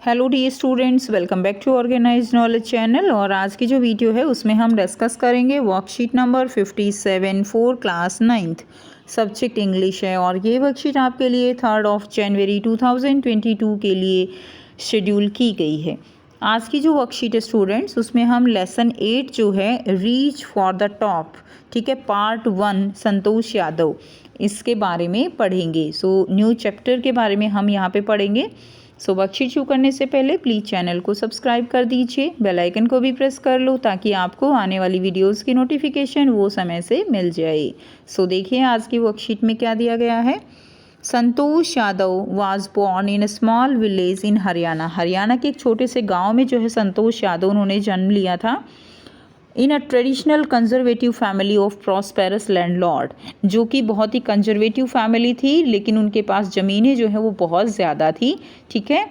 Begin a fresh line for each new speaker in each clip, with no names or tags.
Hello dear students, welcome back to organised knowledge channel. और आज की जो वीडियो है उसमें हम डिस्कस करेंगे worksheet number 57 for class 9th, subject English है। और ये वर्कशीट आपके लिए 3 जनवरी 2022 के लिए शेड्यूल की गई है। आज की जो वर्कशीट है स्टूडेंट्स, उसमें हम लेसन 8 जो है रीच फॉर द टॉप, ठीक है, पार्ट 1 संतोष यादव, इसके बारे में पढ़ेंगे। सो न्यू चैप्टर के बारे में हम यहाँ पे पढ़ेंगे। सो वर्कशीट शुरू करने से पहले प्लीज़ चैनल को सब्सक्राइब कर दीजिए, बेल आइकन को भी प्रेस कर लो ताकि आपको आने वाली वीडियोस की नोटिफिकेशन वो समय से मिल जाए। सो देखिए आज की वर्कशीट में क्या दिया गया है। Santosh Yadav was born in a small village in Haryana. Haryana के एक छोटे से गांव में जो है संतोष यादव उन्होंने जन्म लिया था। In a traditional conservative family of prosperous landlord, जो कि बहुत ही कंजर्वेटिव फैमिली थी, लेकिन उनके पास ज़मीनें जो है वो बहुत ज़्यादा थी। ठीक है,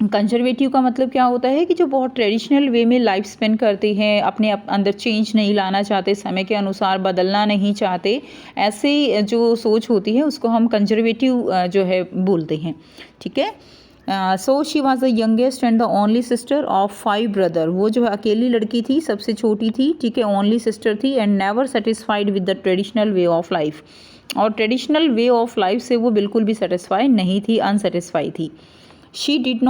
कंजर्वेटिव का मतलब क्या होता है कि जो बहुत ट्रेडिशनल वे में लाइफ स्पेंड करते हैं, अपने अंदर चेंज नहीं लाना चाहते, समय के अनुसार बदलना नहीं चाहते, ऐसे जो सोच होती है उसको हम कंजर्वेटिव जो है बोलते हैं। ठीक है, so she was the youngest and the only sister of 5 brother. वो जो है अकेली लड़की थी, सबसे छोटी थी, ठीक है, ओनली सिस्टर थी। And never satisfied with the traditional way of life, और ट्रेडिशनल वे ऑफ लाइफ से वो बिल्कुल भी सेटिस्फाई नहीं थी, अनसेटिस्फाई थी। She did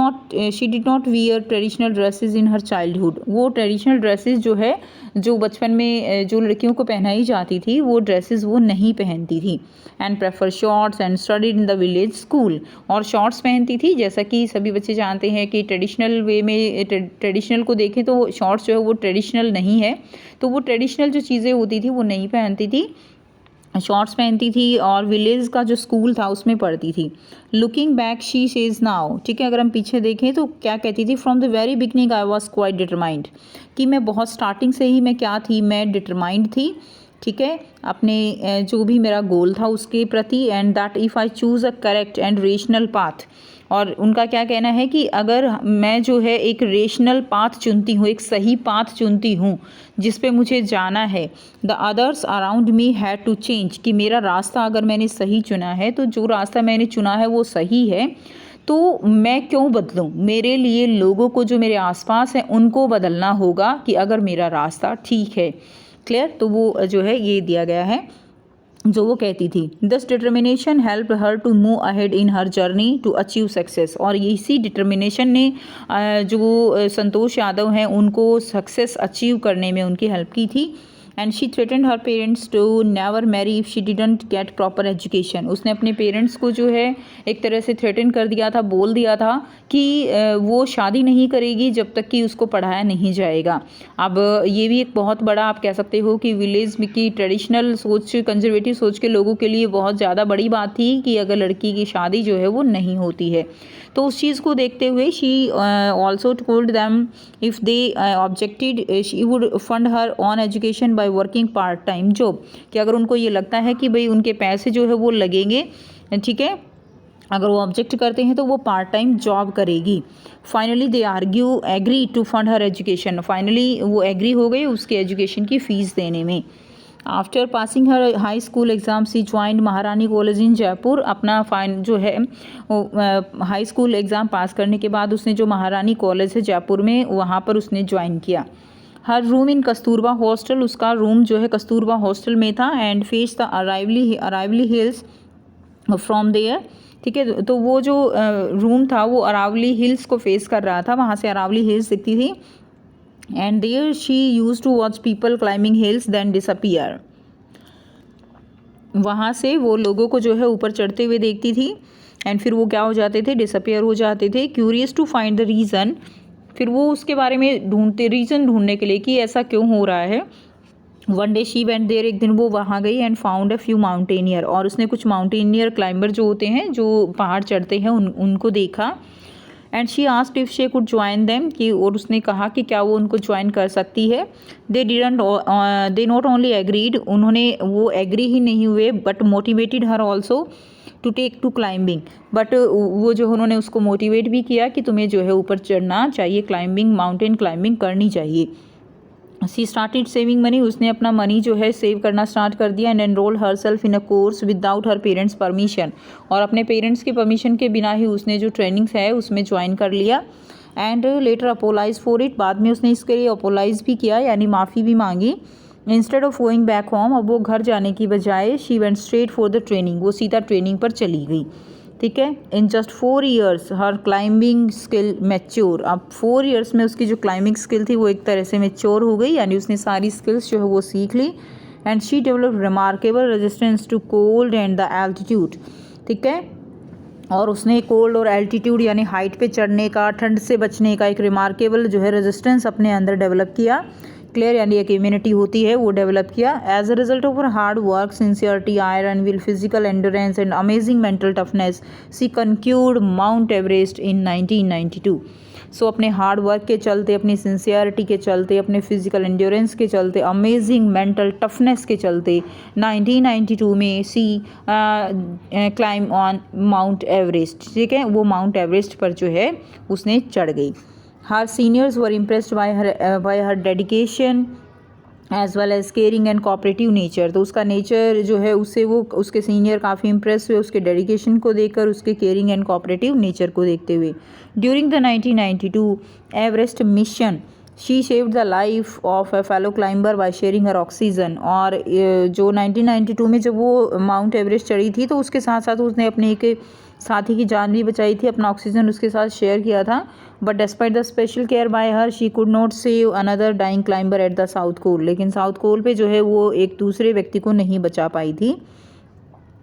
not wear traditional dresses in her childhood. वो ट्रेडिशनल ड्रेसेस जो है, जो बचपन में जो लड़कियों को पहनाई जाती थी, वो ड्रेसेस वो नहीं पहनती थी। And prefer shorts and studied in the village school, और शॉर्ट्स पहनती थी। जैसा कि सभी बच्चे जानते हैं कि ट्रेडिशनल वे में, ट्रेडिशनल को देखें तो शॉर्ट्स जो है वो ट्रेडिशनल नहीं है, तो वो ट्रेडिशनल जो चीज़ें होती थी वो नहीं पहनती थी, शॉर्ट्स पहनती थी, और विलेज का जो स्कूल था उसमें पढ़ती थी। Looking back she says now, ठीक है, अगर हम पीछे देखें तो क्या कहती थी, from the very beginning I was quite determined, कि मैं बहुत स्टार्टिंग से ही मैं क्या थी, मैं डिटरमाइंड थी। ठीक है, अपने जो भी मेरा गोल था उसके प्रति। And that if I choose a correct and rational path, और उनका क्या कहना है कि अगर मैं जो है एक रेशनल पाथ चुनती हूँ, एक सही पाथ चुनती हूँ जिस पे मुझे जाना है, the others around me had to change, कि मेरा रास्ता अगर मैंने सही चुना है, तो जो रास्ता मैंने चुना है वो सही है, तो मैं क्यों बदलूं। मेरे लिए लोगों को जो मेरे आसपास हैं उनको बदलना होगा कि अगर मेरा रास्ता ठीक है। क्लियर, तो वो जो है ये दिया गया है जो वो कहती थी। This determination help her to move ahead in her journey to achieve success, और इसी डिटर्मिनेशन ने जो संतोष यादव हैं उनको सक्सेस अचीव करने में उनकी हेल्प की थी। And she threatened her parents to never marry if she didn't get proper education. उसने अपने पेरेंट्स को जो है एक तरह से थ्रेटन कर दिया था, बोल दिया था कि वो शादी नहीं करेगी जब तक कि उसको पढ़ाया नहीं जाएगा। अब ये भी एक बहुत बड़ा आप कह सकते हो कि विलेज में की ट्रेडिशनल सोच, कंजर्वेटिव सोच के लोगों के लिए बहुत ज़्यादा बड़ी बात थी कि अगर लड़की की शादी जो है वो नहीं होती है। तो उस चीज़ को देखते हुए she also told them if they objected she would fund her on education by working part time job, कि अगर उनको ये लगता है कि भाई उनके पैसे जो है वो लगेंगे, ठीक है, अगर वो ऑब्जेक्ट करते हैं तो वो पार्ट टाइम जॉब करेगी। Finally they agree to fund her education, finally वो एग्री हो गई उसके एजुकेशन की फ़ीस देने में। After passing her high school exam she joined Maharani College in Jaipur. अपना जो है हाई स्कूल एग्ज़ाम पास करने के बाद उसने जो महारानी कॉलेज है जयपुर में, वहाँ पर उसने ज्वाइन किया। Her room in Kasturba hostel, उसका रूम जो है कस्तूरबा हॉस्टल में था। And face the Aravalli hills from there, ठीक है, तो वो जो रूम था वो अरावली हिल्स को फेस कर रहा था, वहाँ से अरावली हिल्स दिखती थी। And there she use to watch people climbing hills then disappear, वहाँ से वो लोगों को जो है ऊपर चढ़ते हुए देखती थी, एंड फिर वो क्या हो जाते थे, डिसअपियर हो जाते थे। Curious to find the reason, फिर वो उसके बारे में रीज़न ढूंढने के लिए कि ऐसा क्यों हो रहा है। One day she went there, एक दिन वो वहाँ गई। And found a few mountaineer, और उसने कुछ माउंटेनियर क्लाइंबर जो होते हैं, जो पहाड़ चढ़ते हैं, उनको देखा। And she asked if she could join them, कि और उसने कहा कि क्या वो उनको ज्वाइन कर सकती है। दे नॉट ओनली एग्रीड, उन्होंने वो एग्री ही नहीं हुए, but motivated her also to take to climbing, but वो जो उन्होंने उसको मोटिवेट भी किया कि तुम्हें जो है ऊपर चढ़ना चाहिए, क्लाइंबिंग, माउंटेन क्लाइंबिंग करनी चाहिए। सी स्टार्टेड सेविंग मनी, उसने अपना मनी जो है सेव करना स्टार्ट कर दिया। And enrol her self in a course without her parents permission, और अपने पेरेंट्स की परमिशन के बिना ही उसने जो ट्रेनिंग्स है उसमें ज्वाइन कर लिया। And later apologise for it, बाद में उसने इसके लिए अपोलाइज भी किया, यानी माफ़ी भी मांगी। Instead of going back home, अब वो घर जाने की बजाय she went straight for the training, वो सीधा ट्रेनिंग पर चली गई। ठीक है। In just 4 years her climbing skill mature, अब 4 years में उसकी जो क्लाइंबिंग स्किल थी वो एक तरह से मैच्योर हो गई, यानी उसने सारी स्किल्स जो है वो सीख ली। And she develop remarkable resistance to cold and the altitude. ठीक है। और उसने कोल्ड और एल्टीट्यूड यानी हाइट पे चढ़ने का, ठंड से बचने का एक रिमार्केबल जो है रेजिस्टेंस अपने अंदर डेवलप किया। क्लियर, यानी एक इम्यूनिटी होती है वो डेवलप किया। As a result of hard work, sincerity, iron will, physical endurance and amazing mental toughness, she conquered Mount Everest in 1992। So अपने हार्ड वर्क के चलते, अपनी सिंसियरिटी के चलते, अपने फिजिकल एंड्योरेंस के चलते, अमेजिंग मेंटल टफनेस के चलते 1992 में सी क्लाइम ऑन माउंट एवरेस्ट। ठीक है, वो माउंट एवरेस्ट पर जो है उसने चढ़ गई। Her seniors were impressed by her dedication as well as caring and cooperative nature. तो उसका नेचर जो है उससे वो उसके सीनियर काफ़ी इंप्रेस हुए उसके डेडिकेशन को देखकर, उसके केयरिंग एंड कोऑपरेटिव नेचर को देखते हुए। During the 1992 Everest mission she saved the life of A fellow climber by sharing her oxygen. और जो 1992 में जब वो माउंट एवरेस्ट चढ़ी थी तो उसके साथ साथ उसने अपने एक साथी की जान भी बचाई थी, अपना ऑक्सीजन उसके साथ शेयर किया था। But despite the special care by her she could not save another dying climber at the South Col. लेकिन साउथ कोल पे जो है वो एक दूसरे व्यक्ति को नहीं बचा पाई थी।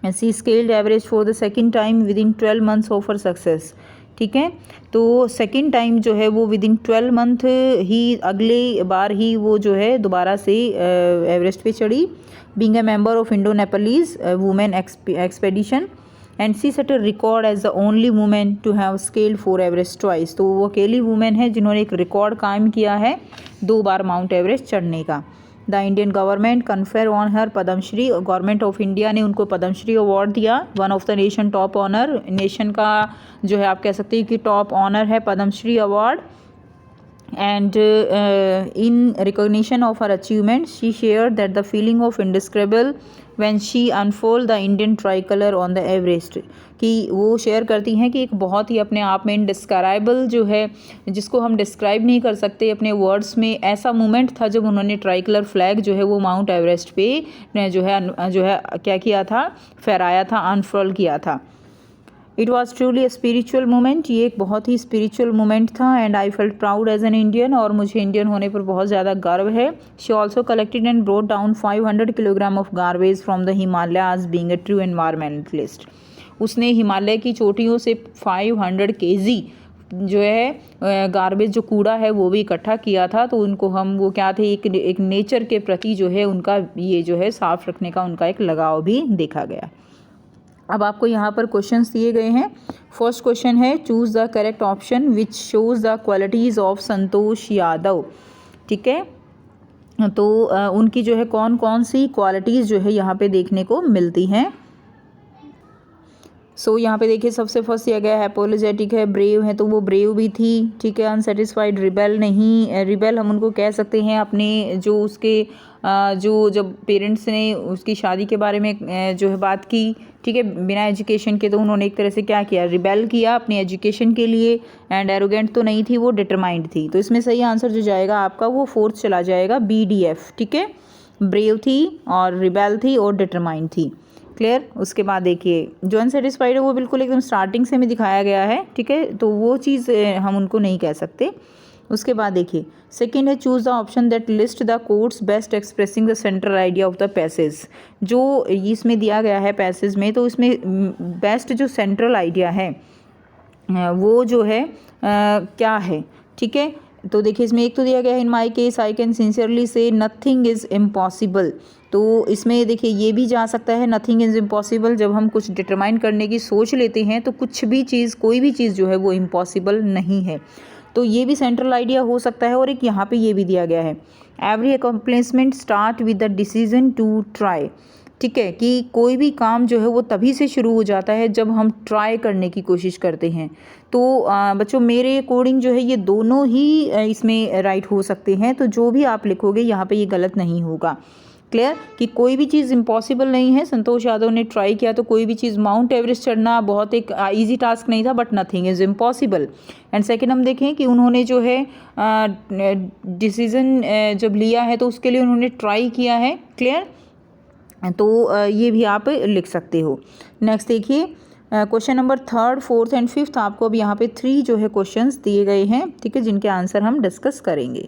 She scaled Everest for the second time within 12 months of her success. ठीक है, तो सेकेंड टाइम जो है वो विद इन 12 month ही, अगले बार ही वो जो है दोबारा से एवरेस्ट पे चढ़ी। Being a member of Indo Nepalese women expedition and she set a record as the only women to have scaled 4 Everest twice. तो वो अकेली वुमेन है जिन्होंने एक रिकॉर्ड कायम किया है 2 बार माउंट एवरेस्ट चढ़ने का। The Indian government confer on her Padma Shri, government of India ने उनको पद्मश्री अवार्ड दिया। One of the nation top honour, nation का जो है आप कह सकते हैं कि टॉप ऑनर है Padma Shri award. And in recognition of her achievement, she shared that the feeling of indescribable when she unfold the Indian tricolor on the Everest, कि वो शेयर करती हैं कि एक बहुत ही अपने आप में इनडिस्क्राइबल जो है, जिसको हम डिस्क्राइब नहीं कर सकते अपने वर्ड्स में, ऐसा मोमेंट था जब उन्होंने ट्राइकलर फ्लैग जो है वो माउंट एवरेस्ट पे जो है क्या किया था, फहराया था, अनफर्ल किया था। It was truly a spiritual moment, ये एक बहुत ही स्पिरिचुअल मोमेंट था। And I felt proud as an Indian, और मुझे इंडियन होने पर बहुत ज़्यादा गर्व है। She also collected and brought down 500 kilogram of garbage from the Himalayas being a true environmentalist. उसने हिमालय की चोटियों से 500 kg जो है गार्बेज जो कूड़ा है वो भी इकट्ठा किया था। तो उनको हम वो क्या थे, एक नेचर के प्रति जो है उनका ये जो है साफ रखने का उनका एक लगाव भी देखा गया। अब आपको यहाँ पर क्वेश्चंस दिए गए हैं। फर्स्ट क्वेश्चन है choose the correct option which shows the qualities of Santosh Yadav. ठीक है, तो उनकी जो है कौन कौन सी क्वालिटीज़ जो है यहाँ पे देखने को मिलती हैं। सो यहाँ पे देखिए सबसे फर्स्ट दिया गया है अपोलोजेटिक है, ब्रेव है, तो वो ब्रेव भी थी। ठीक है, अनसेटिस्फाइड, रिबेल नहीं, रिबेल हम उनको कह सकते हैं अपने जो उसके जो जब पेरेंट्स ने उसकी शादी के बारे में जो है बात की, ठीक है, बिना एजुकेशन के, तो उन्होंने एक तरह से क्या किया, रिबेल किया अपनी एजुकेशन के लिए। एंड एरोगेंट तो नहीं थी, वो डिटरमाइंड थी। तो इसमें सही आंसर जो जाएगा आपका वो फोर्थ चला जाएगा, BDF। ठीक है, ब्रेव थी और रिबेल थी और डिटरमाइंड थी। क्लियर। उसके बाद देखिए जो अनसेटिस्फाइड है वो बिल्कुल एकदम स्टार्टिंग से में दिखाया गया है। ठीक है, तो वो चीज़ हम उनको नहीं कह सकते। उसके बाद देखिए सेकंड है choose the option that list the quotes best expressing the central idea of the passage. जो इसमें दिया गया है पैसेज में, तो इसमें बेस्ट जो सेंट्रल आइडिया है वो जो है क्या है। ठीक है, तो देखिए इसमें एक तो दिया गया है in my case I can sincerely say nothing is impossible. तो इसमें देखिए ये भी जा सकता है नथिंग इज़ इम्पॉसिबल। जब हम कुछ डिटरमाइन करने की सोच लेते हैं तो कुछ भी चीज़, कोई भी चीज़ जो है वो इम्पॉसिबल नहीं है। तो ये भी सेंट्रल आइडिया हो सकता है। और एक यहाँ पे ये भी दिया गया है every accomplishment start with the decision to try. ठीक है, कि कोई भी काम जो है वो तभी से शुरू हो जाता है जब हम ट्राई करने की कोशिश करते हैं। तो बच्चों मेरे अकॉर्डिंग जो है ये दोनों ही इसमें राइट हो सकते हैं, तो जो भी आप लिखोगे यहाँ पे ये गलत नहीं होगा। क्लियर, कि कोई भी चीज़ इम्पॉसिबल नहीं है। संतोष यादव ने ट्राई किया तो कोई भी चीज़, माउंट एवरेस्ट चढ़ना बहुत एक इजी टास्क नहीं था, but nothing is impossible. And second हम देखें कि उन्होंने जो है डिसीज़न जब लिया है तो उसके लिए उन्होंने ट्राई किया है। क्लियर, तो ये भी आप लिख सकते हो। नेक्स्ट देखिए क्वेश्चन नंबर 3, 4 एंड 5 आपको अब यहाँ पे 3 जो है क्वेश्चंस दिए गए हैं, ठीक है, जिनके आंसर हम डिस्कस करेंगे।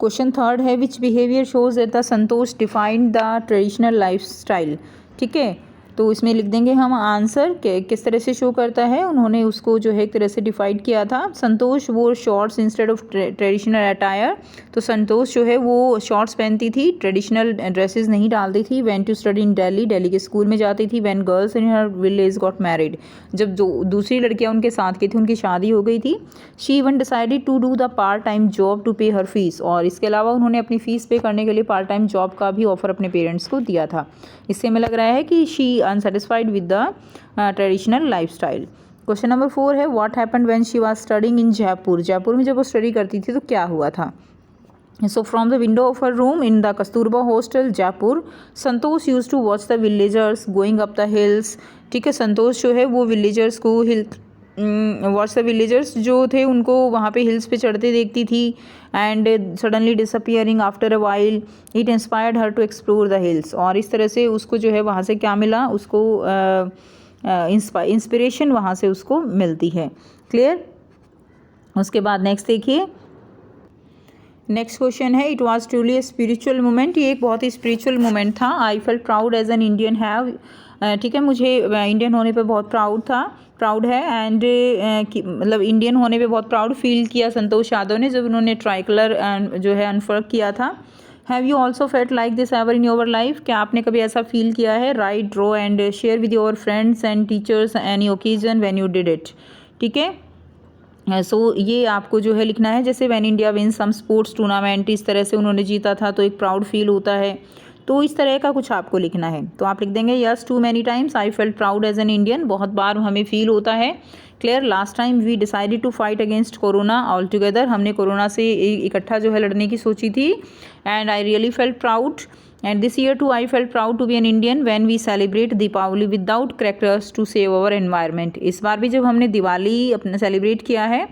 क्वेश्चन 3 है, which behaviour shows that the Santosh defined the traditional lifestyle. ठीक है, तो इसमें लिख देंगे हम आंसर के किस तरह से शो करता है। उन्होंने उसको जो है एक तरह से डिफाइड किया था। संतोष वो shorts instead of traditional attire, तो संतोष जो है वो शॉर्ट्स पहनती थी, ट्रेडिशनल ड्रेसेस नहीं डालती थी। Went to study in Delhi, Delhi के स्कूल में जाती थी। When girls in her village got married, जब जो दूसरी लड़कियां उनके साथ की थी उनकी शादी हो गई थी। She even decided to do the part time job to pay her fees, और इसके अलावा उन्होंने अपनी फ़ीस पे करने के लिए पार्ट टाइम जॉब का भी ऑफर अपने पेरेंट्स को दिया था। इससे हमें लग रहा है कि she unsatisfied with the traditional lifestyle. Question number 4 है, what happened when she was studying in Jaipur. Jaipur में जब वो स्टडी करती थी तो क्या हुआ था। So from the window of her room in the Kasturba hostel Jaipur, Santosh used to watch the villagers going up the hills। ठीक है, संतोष जो है वो विलेजर्स को वॉच द विलेजर्स जो थे उनको वहाँ पे हिल्स पे चढ़ते देखती थी। And suddenly disappearing after a while, it inspired her to explore the hills, और इस तरह से उसको जो है वहाँ से क्या मिला, उसको इंस्पिरेशन वहाँ से उसको मिलती है। क्लियर, उसके बाद नेक्स्ट देखिए, नेक्स्ट क्वेश्चन है, it was truly a spiritual moment. ये एक बहुत ही स्पिरिचुअल मोमेंट था। I felt proud as an Indian have, ठीक है, मुझे इंडियन होने पे बहुत प्राउड है। एंड मतलब इंडियन होने पे बहुत प्राउड फील किया संतोष यादव ने जब उन्होंने ट्राई कलर जो है अनफर्क किया था। Have you also felt like this ever in your life, क्या आपने कभी ऐसा फील किया है। Right, draw and share with your friends and teachers any occasion when you did it. ठीक है, सो ये आपको जो है लिखना है, जैसे when India win some sports tournament, इस तरह से उन्होंने जीता था तो एक प्राउड फील होता है, तो इस तरह का कुछ आपको लिखना है। तो आप लिख देंगे yes, too many times I felt proud as an Indian, बहुत बार हमें फील होता है। Clear, last time we decided to fight against corona all together, हमने कोरोना से इकट्ठा जो है लड़ने की सोची थी। And I really felt proud, and this year too I felt proud to be an Indian when we celebrate Deepawali without crackers to save our environment. इस बार भी जब हमने दिवाली अपने सेलिब्रेट किया है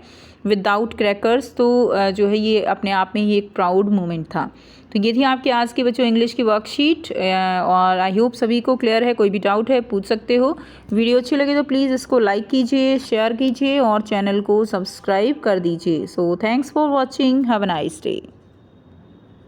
विदाउट क्रैकर्स, तो जो है ये अपने आप में ही एक प्राउड मोमेंट था। तो ये थी आपके आज की बच्चों इंग्लिश की वर्कशीट, और आई होप सभी को क्लियर है। कोई भी डाउट है पूछ सकते हो। वीडियो अच्छी लगे तो प्लीज़ इसको लाइक कीजिए, शेयर कीजिए और चैनल को सब्सक्राइब कर दीजिए। So thanks for watching, have a nice day.